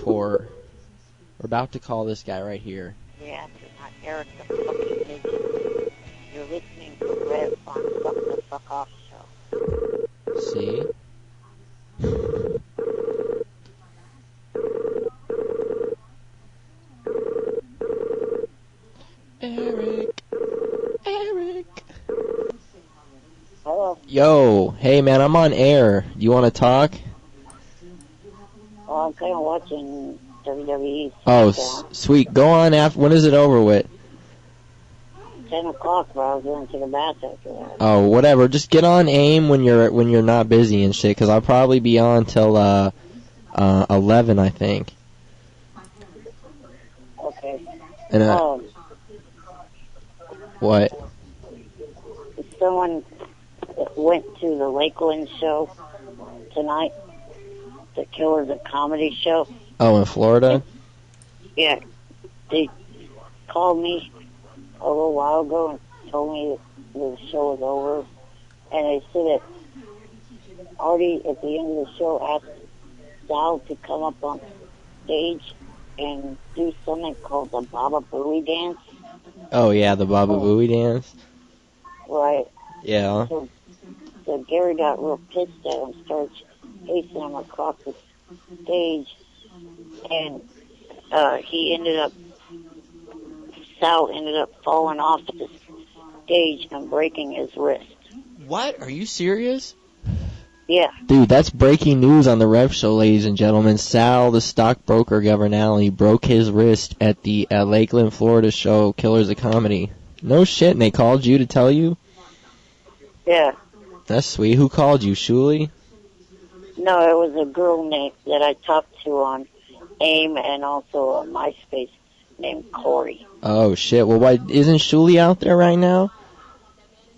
poor. We're about to call this guy right here. Yeah, it's not Eric the fucking Midget. You're listening to Rev on Fuck the Fuck Off Show. See? Eric. Hello. Yo, hey man, I'm on air. You want to talk? Oh, I'm kind of watching WWE. Oh, sweet. Go on after. When is it over with? 10 o'clock, bro. I was going to take a bath after that. Oh, whatever. Just get on AIM when you're not busy and shit, 'cause I'll probably be on till 11, I think. Okay. And what? Someone went to the Lakeland show tonight, the Killers of Comedy show. Oh, in Florida? Yeah. They called me a little while ago and told me that the show was over. And they said that Artie, at the end of the show, asked Sal to come up on stage and do something called the Baba Booey dance. Oh, yeah, the Baba Booey dance? Right. Yeah. So Gary got real pissed at him, started chasing him across the stage, and Sal ended up falling off the stage and breaking his wrist. What? Are you serious? Yeah. Dude, that's breaking news on the ReVShow, ladies and gentlemen. Sal, the stockbroker governale, broke his wrist at the Lakeland, Florida show, Killers of Comedy. No shit, and they called you to tell you? Yeah. That's sweet. Who called you, Shuli? No, it was a girl that I talked to on AIM and also on MySpace named Corey. Oh, shit. Well, why isn't Shuli out there right now?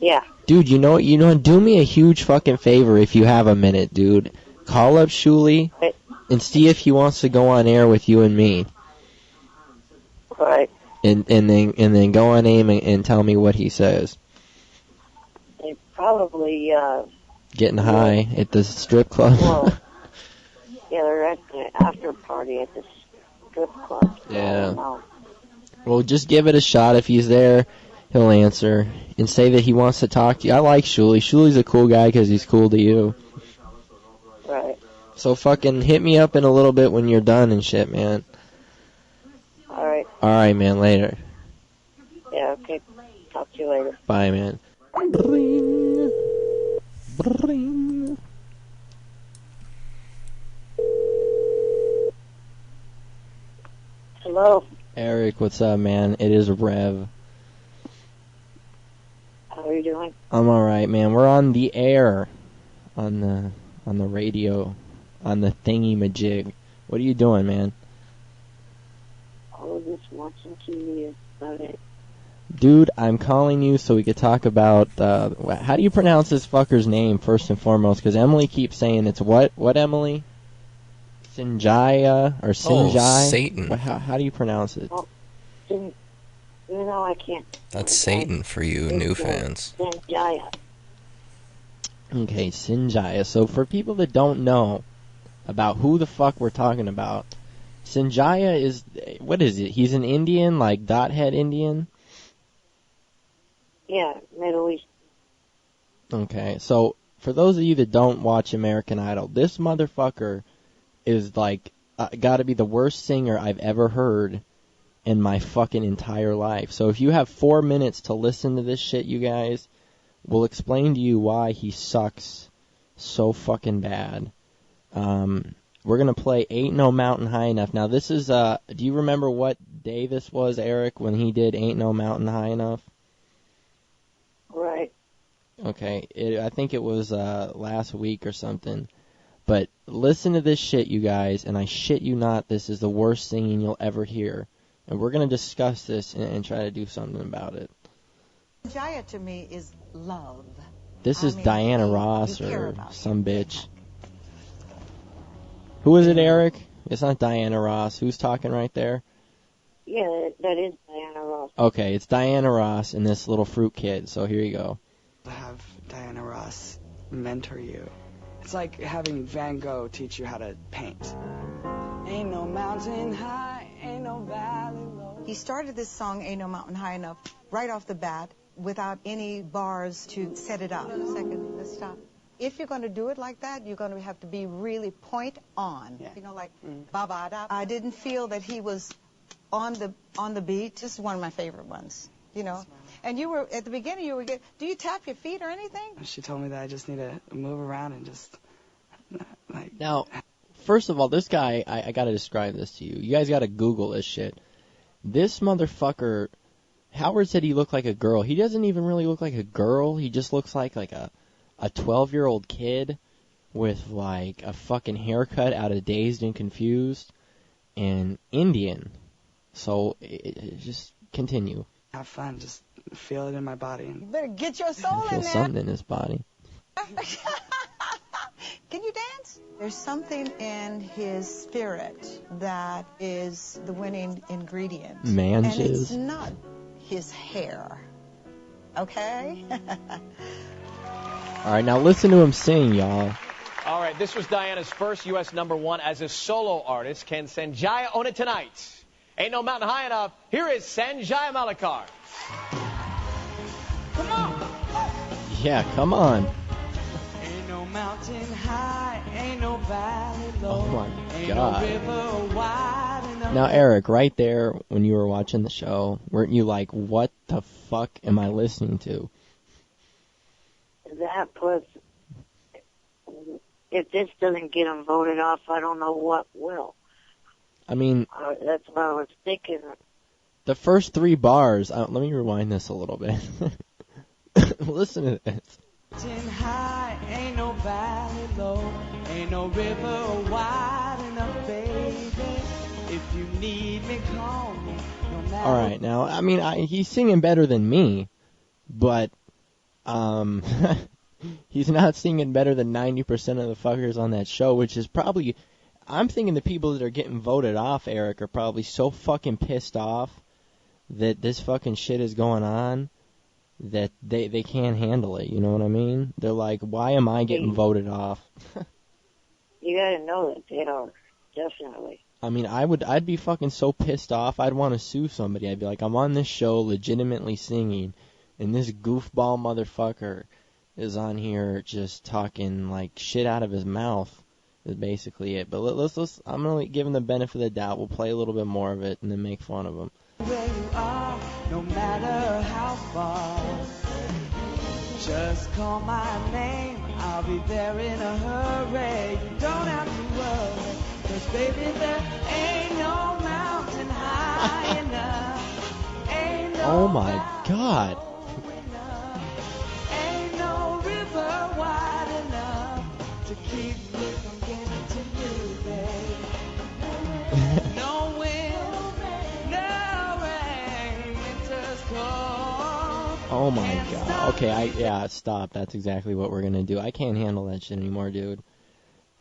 Yeah. Dude, you know, do me a huge fucking favor if you have a minute, dude. Call up Shuli and see if he wants to go on air with you and me. Right. And then go on AIM and tell me what he says. They probably Getting high at the strip club. Well, yeah, they're at the after party at the strip club. So Yeah. Well, just give it a shot. If he's there, he'll answer and say that he wants to talk to you. I like Shuli. Shuli's a cool guy because he's cool to you. Right. So fucking hit me up in a little bit when you're done and shit, man. All right. All right, man. Later. Yeah. Okay. Talk to you later. Bye, man. Bring. Bring. Hello. Eric, what's up, man? It is Rev. How are you doing? I'm alright, man. We're on the air. On the radio. On the thingy-majig. What are you doing, man? Oh, just watching TV. About it. Dude, I'm calling you so we could talk about, how do you pronounce this fucker's name, first and foremost? Because Emily keeps saying it's what? What, Emily? Sanjaya, or Sanjay? Oh, Satan. How do you pronounce it? Oh, no, I can't. That's Satan for you new fans. Sanjaya. Okay, Sanjaya. So for people that don't know about who the fuck we're talking about, Sanjaya is, what is it? He's an Indian, like dot head Indian? Yeah, Middle East. Okay, so for those of you that don't watch American Idol, this motherfucker is like, gotta be the worst singer I've ever heard in my fucking entire life. So if you have 4 minutes to listen to this shit, you guys, we'll explain to you why he sucks so fucking bad. We're gonna play Ain't No Mountain High Enough. Now this is, do you remember what day this was, Eric, when he did Ain't No Mountain High Enough? Right. Okay, I think it was last week or something. But listen to this shit, you guys, and I shit you not, this is the worst singing you'll ever hear. And we're going to discuss this and try to do something about it. Sanjaya to me is love. This is Diana Ross or some bitch. Who is it, Eric? It's not Diana Ross. Who's talking right there? Yeah, that is Diana Ross. Okay, it's Diana Ross and this little fruit kid, so here you go. Have Diana Ross mentor you. It's like having Van Gogh teach you how to paint. Ain't no mountain high, ain't no valley low. He started this song, Ain't No Mountain High Enough, right off the bat, without any bars to set it up. Second, let's stop. If you're going to do it like that, you're going to have to be really point on. Yeah. You know, like ba-ba-da. I didn't feel that he was on the beat. This is one of my favorite ones. You know, and you were at the beginning. You were do you tap your feet or anything? She told me that I just need to move around and just like. Now, first of all, this guy, I got to describe this to you. You guys got to Google this shit. This motherfucker, Howard said he looked like a girl. He doesn't even really look like a girl. He just looks like a 12-year-old kid with like a fucking haircut out of Dazed and Confused and Indian. So just continue. Have fun, just feel it in my body. You better get your soul Feel in there. something in his body. Can you dance? There's something in his spirit that is the winning ingredient. Man and it's jizz. not his hair. Okay? All right, now listen to him sing, y'all. All right, this was Diana's first U.S. #1 as a solo artist. Can Sanjaya own it tonight? Ain't no mountain high enough. Here is Sanjaya Malakar. Come on. Yeah, come on. Ain't no mountain high, ain't no valley low. Oh my ain't God. No river wide enough. Now, Eric, right there when you were watching the show, weren't you like, what the fuck am I listening to? That plus, if this doesn't get him voted off, I don't know what will. I mean, that's what I was thinking. the first 3 bars, let me rewind this a little bit. Listen to this. Mountain high, ain't no valley low, ain't no river wide enough, baby. If you need me, call me. No matter. All right, now, I mean, he's singing better than me, but he's not singing better than 90% of the fuckers on that show, which is probably, I'm thinking the people that are getting voted off, Eric, are probably so fucking pissed off that this fucking shit is going on that they can't handle it, you know what I mean? They're like, why am I getting voted off? You gotta know that they are, definitely. I mean, I'd be fucking so pissed off, I'd want to sue somebody. I'd be like, I'm on this show legitimately singing, and this goofball motherfucker is on here just talking like shit out of his mouth is basically it. But let's I'm gonna give him the benefit of the doubt. We'll play a little bit more of it and then make fun of him. Where you are, no matter how far, just call my name, I'll be there in a hurry. You don't have to worry, 'cause baby there ain't no mountain high enough, ain't no Oh my God. ain't no river wide enough to keep me from getting to you, babe. No wind, no rain, winter's cold. Oh my God. Okay, stop. That's exactly what we're gonna do. I can't handle that shit anymore, dude.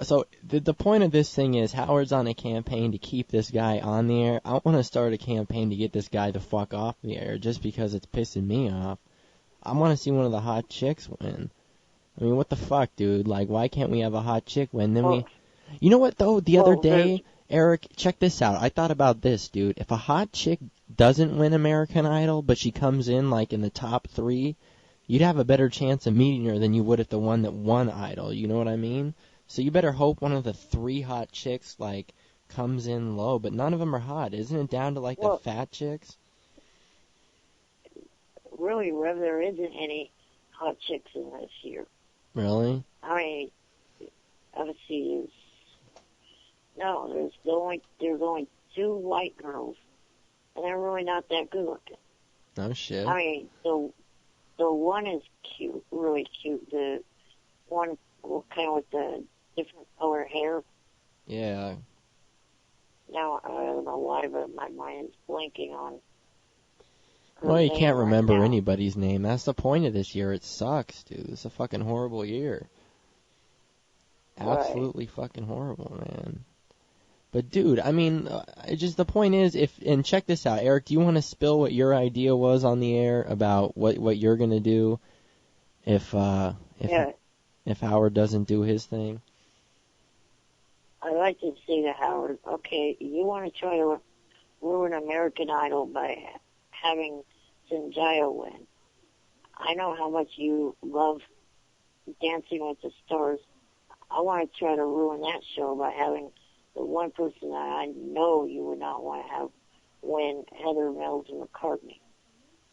So the point of this thing is Howard's on a campaign to keep this guy on the air. I want to start a campaign to get this guy the fuck off the air just because it's pissing me off. I want to see one of the hot chicks win. I mean, what the fuck, dude? Like, why can't we have a hot chick win? Then You know what, though? The other day, Eric, check this out. I thought about this, dude. If a hot chick doesn't win American Idol, but she comes in, like, in the top 3, you'd have a better chance of meeting her than you would if the one that won Idol. You know what I mean? So you better hope one of the 3 hot chicks, like, comes in low. But none of them are hot. Isn't it down to, like, the fat chicks? Really, Rev, there isn't any hot chicks in this year. Really? I mean, obviously, there's only 2 white girls, and they're really not that good looking. Oh shit. I mean, the one is cute, really cute. The one kind of with the different color hair. Yeah. Now I don't know why, but my mind's blanking on. Well, you can't remember anybody's name. That's the point of this year. It sucks, dude. It's a fucking horrible year. Absolutely fucking horrible, man. But, dude, I mean, just the point is, and check this out, Eric, do you want to spill what your idea was on the air about what you're going to do if Howard doesn't do his thing? I like to say to Howard, okay, you want to try to ruin American Idol by having Sanjaya win. I know how much you love Dancing with the Stars. I want to try to ruin that show by having the one person that I know you would not want to have win, Heather Mills and McCartney.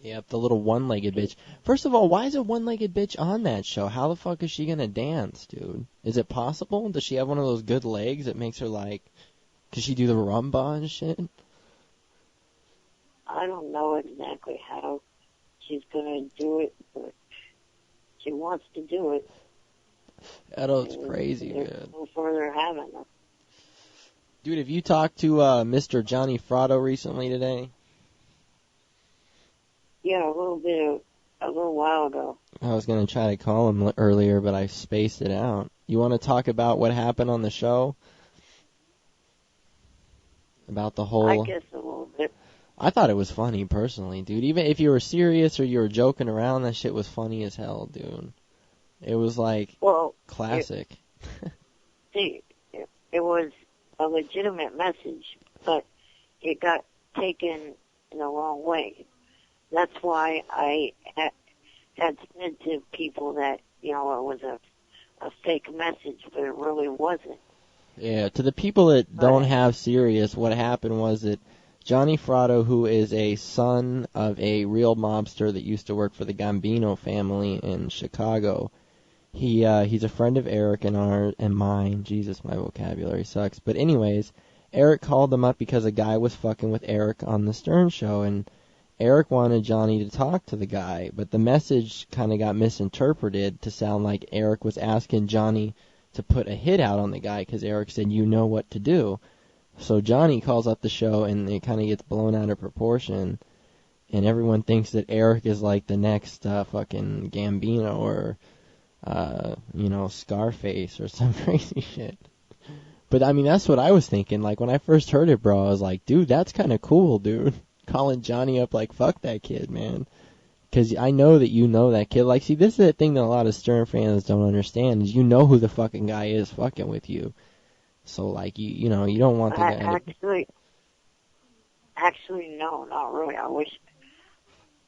Yep, the little one-legged bitch. First of all, why is a one-legged bitch on that show? How the fuck is she gonna dance, dude? Is it possible? Does she have one of those good legs that makes her like... Could she do the rumba and shit? I don't know exactly how she's gonna do it, but she wants to do it. That's crazy, man. man. So far they're having her. Dude, have you talked to Mr. Johnny Fratto recently today? Yeah, a little while ago. I was going to try to call him earlier, but I spaced it out. You want to talk about what happened on the show? About the whole... I guess a little bit. I thought it was funny, personally, dude. Even if you were serious or you were joking around, that shit was funny as hell, dude. It was like, classic. It was a legitimate message, but it got taken in the wrong way. That's why I had said to people that, it was a fake message, but it really wasn't. Yeah, to the people that don't have serious, what happened was that Johnny Fratto, who is a son of a real mobster that used to work for the Gambino family in Chicago, he's a friend of Eric and mine. Jesus, my vocabulary sucks. But anyways, Eric called him up because a guy was fucking with Eric on the Stern Show, and Eric wanted Johnny to talk to the guy, but the message kind of got misinterpreted to sound like Eric was asking Johnny to put a hit out on the guy because Eric said, you know what to do. So Johnny calls up the show, and it kind of gets blown out of proportion, and everyone thinks that Eric is like the next fucking Gambino or, Scarface or some crazy shit. But, I mean, that's what I was thinking. Like, when I first heard it, bro, I was like, dude, that's kind of cool, dude. Calling Johnny up like, fuck that kid, man. Because I know that you know that kid. Like, see, this is the thing that a lot of Stern fans don't understand, is you know who the fucking guy is fucking with you. So, like, you don't want the guy to... Actually, no, not really.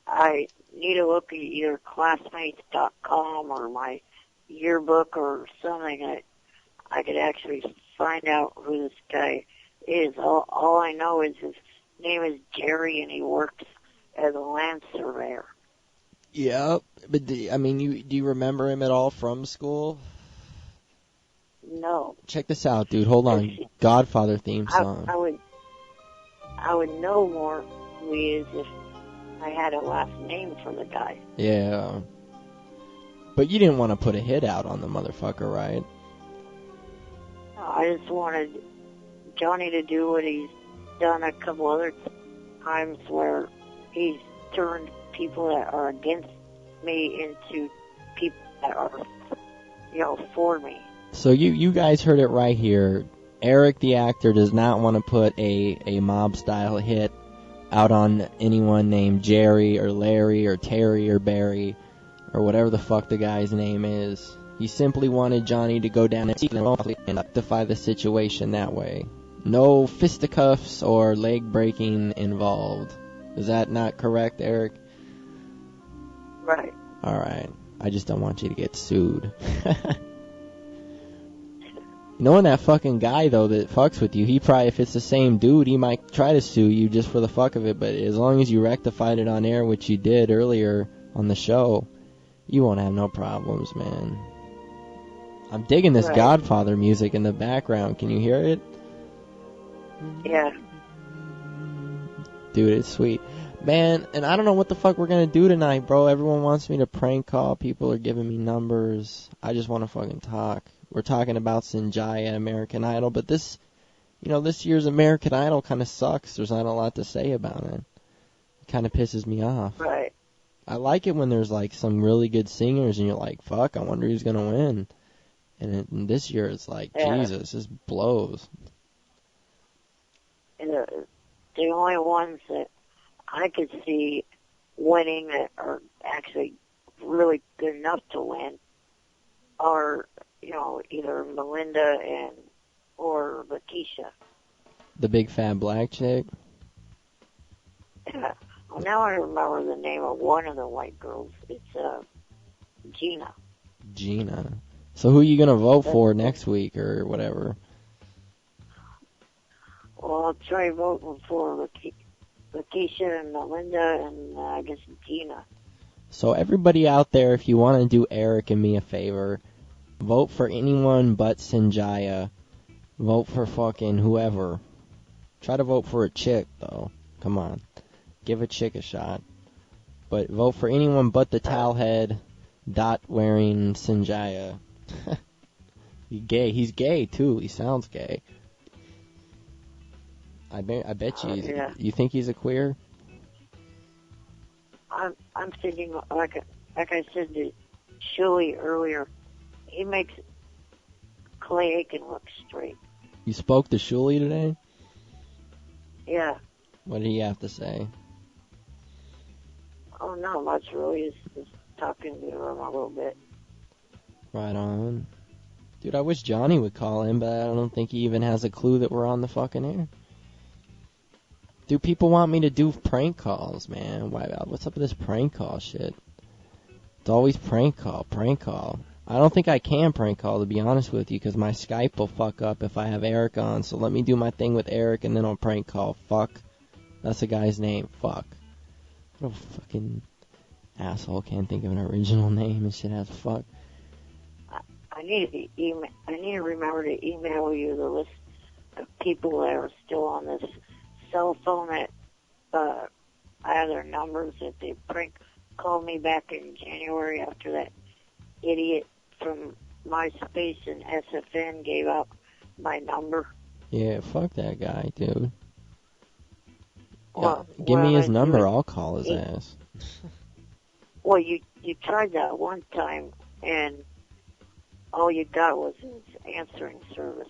I need to look at either classmates.com or my yearbook or something that I could actually find out who this guy is. All I know is his name is Jerry, and he works as a land surveyor. Yeah, but do you remember him at all from school? No. Check this out, dude. Hold on. Godfather theme song. I would know more who he is if I had a last name for the guy. Yeah. But you didn't want to put a hit out on the motherfucker, right? No, I just wanted Johnny to do what he's done a couple other times where he's turned people that are against me into people that are, for me. So you guys heard it right here. Eric the actor does not want to put a mob-style hit out on anyone named Jerry or Larry or Terry or Barry or whatever the fuck the guy's name is. He simply wanted Johnny to go down and rectify the situation that way. No fisticuffs or leg breaking involved. Is that not correct, Eric? Right. Alright. I just don't want you to get sued. Knowing that fucking guy, though, that fucks with you, he probably, if it's the same dude, he might try to sue you just for the fuck of it, but as long as you rectified it on air, which you did earlier on the show, you won't have no problems, man. I'm digging this Godfather music in the background. Can you hear it? Yeah. Dude, it's sweet. Man, and I don't know what the fuck we're gonna do tonight, bro. Everyone wants me to prank call. People are giving me numbers. I just want to fucking talk. We're talking about Sanjaya, American Idol, but this year's American Idol kind of sucks. There's not a lot to say about it. It kind of pisses me off. Right. I like it when there's like some really good singers and you're like, fuck, I wonder who's gonna win. And this year it's like, Jesus, this blows. And the only ones that I could see winning that are actually really good enough to win are, either Melinda and or Lakeisha. The big fat black chick? Yeah. Well, now I remember the name of one of the white girls. It's Gina. Gina. So who are you going to vote for next week or whatever? Well, I'll try voting for Lakeisha and Melinda and I guess Gina. So everybody out there, if you want to do Eric and me a favor, vote for anyone but Sanjaya. Vote for fucking whoever. Try to vote for a chick, though. Come on. Give a chick a shot. But vote for anyone but the towelhead, dot-wearing Sanjaya. He's gay. He's gay, too. He sounds gay. I bet you. Yeah. You think he's a queer? I'm thinking, like I said to Shuli earlier, he makes Clay Aiken look straight. You spoke to Shuli today? Yeah. What did he have to say? Oh, not much really. Just talking to him a little bit. Right on. Dude, I wish Johnny would call in, but I don't think he even has a clue that we're on the fucking air. Dude, people want me to do prank calls, man. What's up with this prank call shit? It's always prank call. I don't think I can prank call, to be honest with you, because my Skype will fuck up if I have Eric on. So let me do my thing with Eric, and then I'll prank call. Fuck. That's the guy's name. Fuck. What a fucking asshole. Can't think of an original name and shit has fuck. I need to remember to email you the list of people that are still on this cell phone that I have their numbers that they prank called me back in January after that idiot from MySpace and SFN gave out my number. Yeah, fuck that guy, dude. Well, give me his number, I'll call his ass. Well, you tried that one time, and all you got was his answering service.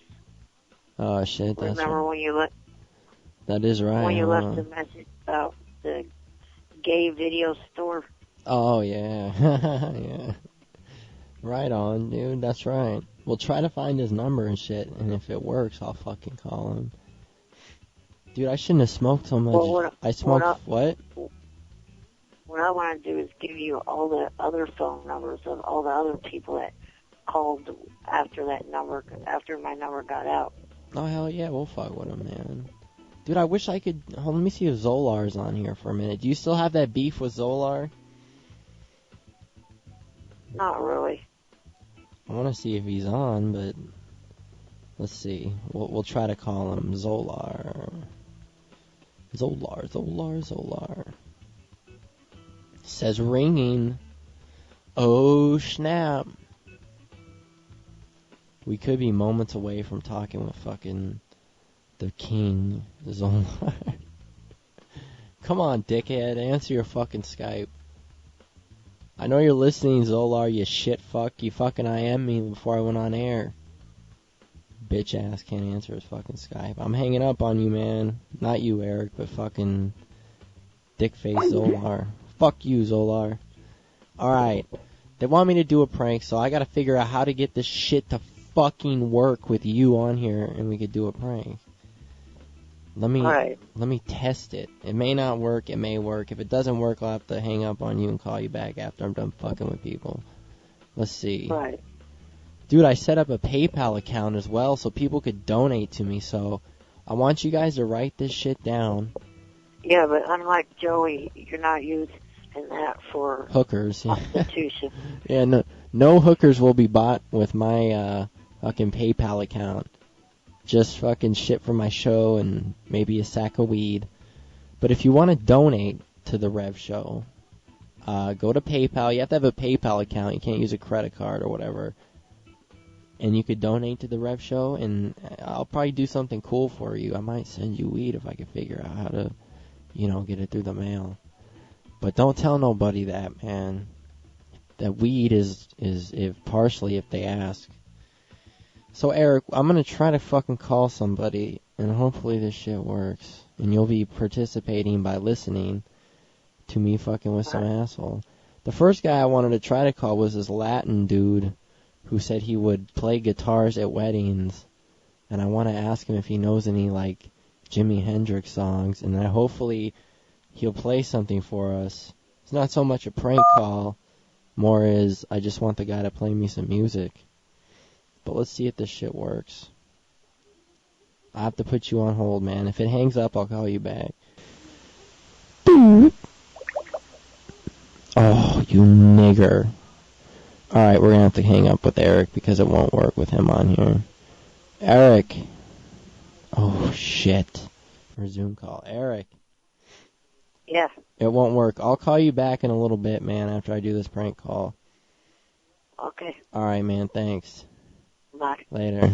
Oh, shit, that's Remember when you let... That is right. When you left the message about the gay video store. Oh, yeah. Yeah. Right on, dude. That's right. We'll try to find his number and shit, and if it works, I'll fucking call him. Dude, I shouldn't have smoked so much. Well, I smoked what? What I want to do is give you all the other phone numbers of all the other people that called after my number got out. Oh, hell yeah, we'll fuck with him, man. Dude, I wish I could... let me see if Zolar's on here for a minute. Do you still have that beef with Zolar? Not really. I want to see if he's on, but... Let's see. We'll try to call him Zolar. Zolar. Says ringing. Oh, snap. We could be moments away from talking with fucking... the king, Zolar. Come on, dickhead, answer your fucking Skype. I know you're listening, Zolar, you shit fuck. You fucking IM me before I went on air. Bitch ass can't answer his fucking Skype. I'm hanging up on you, man. Not you, Eric, but fucking dickface Zolar. Fuck you, Zolar. Alright. They want me to do a prank, so I gotta figure out how to get this shit to fucking work with you on here, and we could do a prank. Let me test it. It may not work, it may work. If it doesn't work, I'll have to hang up on you and call you back after I'm done fucking with people. Let's see. Right. Dude, I set up a PayPal account as well so people could donate to me, so I want you guys to write this shit down. Yeah, but unlike Joey, you're not using that for hookers. prostitution. Yeah, no hookers will be bought with my fucking PayPal account. Just fucking shit for my show and maybe a sack of weed. But if you want to donate to the ReVShow, go to PayPal. You have to have a PayPal account. You can't use a credit card or whatever. And you could donate to the ReVShow, and I'll probably do something cool for you. I might send you weed if I can figure out how to, get it through the mail. But don't tell nobody that, man. That weed is partially if they ask. So, Eric, I'm going to try to fucking call somebody, and hopefully this shit works. And you'll be participating by listening to me fucking with some asshole. The first guy I wanted to try to call was this Latin dude who said he would play guitars at weddings and I want to ask him if he knows any, like, Jimi Hendrix songs, and then hopefully he'll play something for us. It's not so much a prank call, more is I just want the guy to play me some music. But let's see if this shit works. I have to put you on hold, man. If it hangs up, I'll call you back. Oh, you nigger. Alright, we're gonna have to hang up with Eric because it won't work with him on here. Eric. Oh, shit. Resume call. Eric. Yeah. It won't work. I'll call you back in a little bit, man, after I do this prank call. Okay. Alright, man, thanks. Bye. Later.